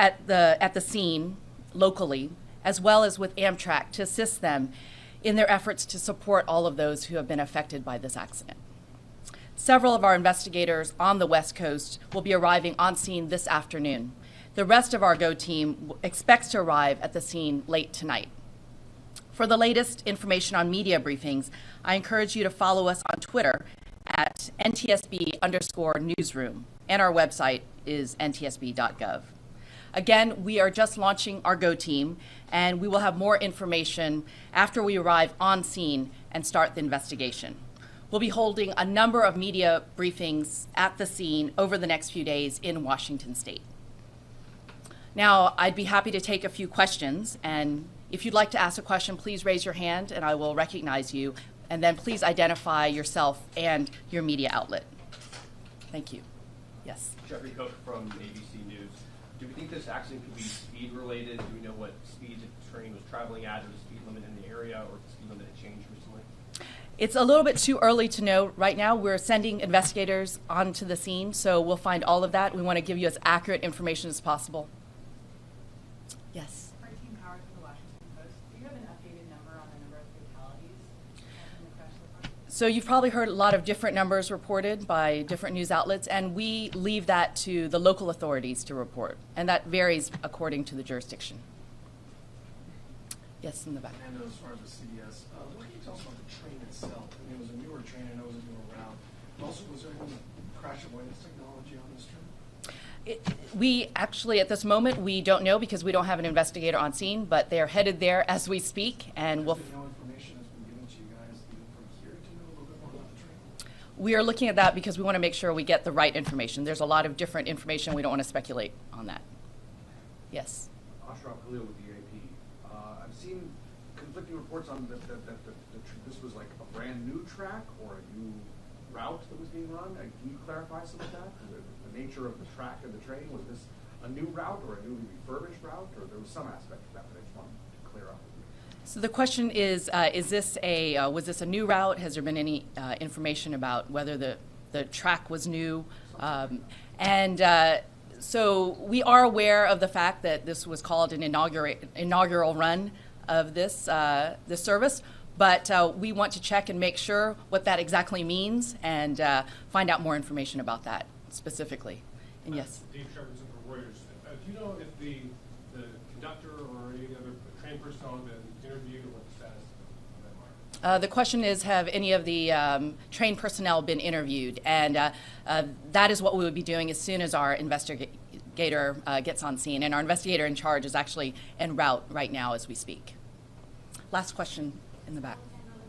at the scene locally, as well as with Amtrak, to assist them in their efforts to support all of those who have been affected by this accident. Several of our investigators on the West Coast will be arriving on scene this afternoon. The rest of our GO team expects to arrive at the scene late tonight. For the latest information on media briefings, I encourage you to follow us on Twitter at NTSB_newsroom, and our website is ntsb.gov. Again, we are just launching our GO team, and we will have more information after we arrive on scene and start the investigation. We'll be holding a number of media briefings at the scene over the next few days in Washington State. Now, I'd be happy to take a few questions, and if you'd like to ask a question, please raise your hand and I will recognize you, and then please identify yourself and your media outlet. Thank you. Yes. Jeffrey Cook from ABC News. Do we think this accident could be speed related? Do we know what speed the train was traveling at, or the speed limit in the area, or if the speed limit had changed recently? It's a little bit too early to know right now. We're sending investigators onto the scene, so we'll find all of that. We want to give you as accurate information as possible. Yes. Team Howard from the Washington Post. Do you have an updated number on the number of fatalities in the crash so far? So you've probably heard a lot of different numbers reported by different news outlets, and we leave that to the local authorities to report, and that varies according to the jurisdiction. Yes, in the back. And as far as the CBS, what can you tell us about the train itself? I mean, it was a newer train, I know it was a newer route. Also, was there any crash avoidance technology on this train? We actually, at this moment, we don't know because we don't have an investigator on scene, but they are headed there as we speak, and we'll. No information has been given to you guys even from here to know a little bit more about the train? We are looking at that because we want to make sure we get the right information. There's a lot of different information. We don't want to speculate on that. Yes. Ashraf Khalil with the UAP. I've seen conflicting reports on that this was like a brand new track or a new route that was being run. Can you clarify some of that? The nature of the track and the train, was this a new route or a newly refurbished route, or there was some aspect of that that I just wanted to clear up? So the question is this was this a new route? Has there been any information about whether the track was new? So we are aware of the fact that this was called an inaugural run of this service, but we want to check and make sure what that exactly means and find out more information about that specifically. And yes. Dave Shepardson from Reuters. Do you know if the conductor or any other train personnel have been interviewed, or what the status of them are? The question is, have any of the train personnel been interviewed? And that is what we would be doing as soon as our investigator gets on scene. And our investigator in charge is actually en route right now as we speak. Last question in the back. The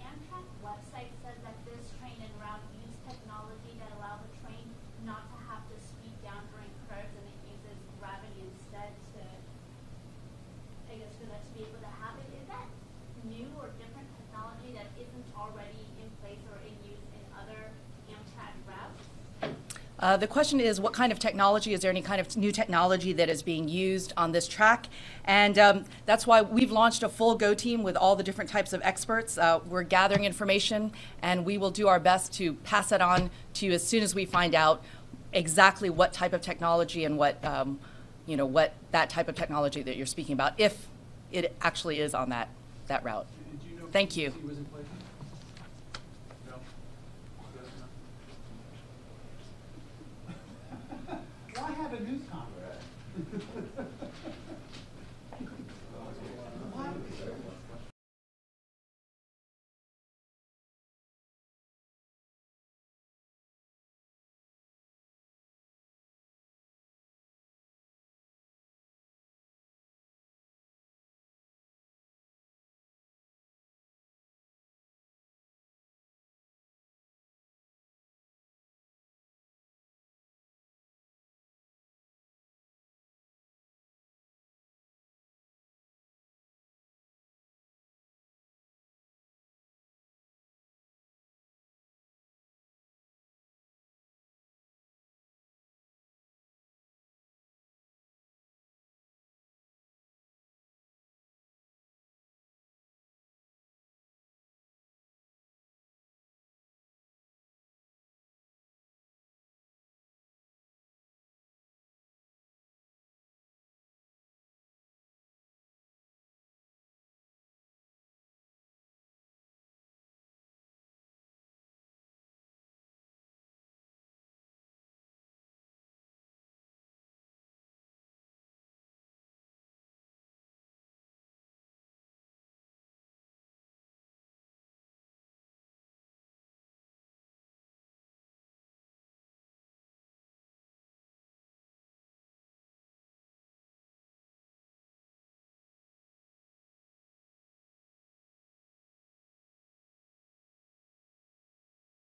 Amtrak website says that this train en route used technology that allowed the train not to have to speed down during curves, and it uses gravity instead to, I guess, for that to be able to happen. Is that new or different technology that isn't already in place or in use in other Amtrak routes? The question is, what kind of technology? Is there any kind of new technology that is being used on this track? And that's why we've launched a full GO team with all the different types of experts. We're gathering information, and we will do our best to pass it on to you as soon as we find out exactly what type of technology and what that type of technology that you're speaking about, if it actually is on that route. Did you know Thank you. was in place? No. Why have a news conference?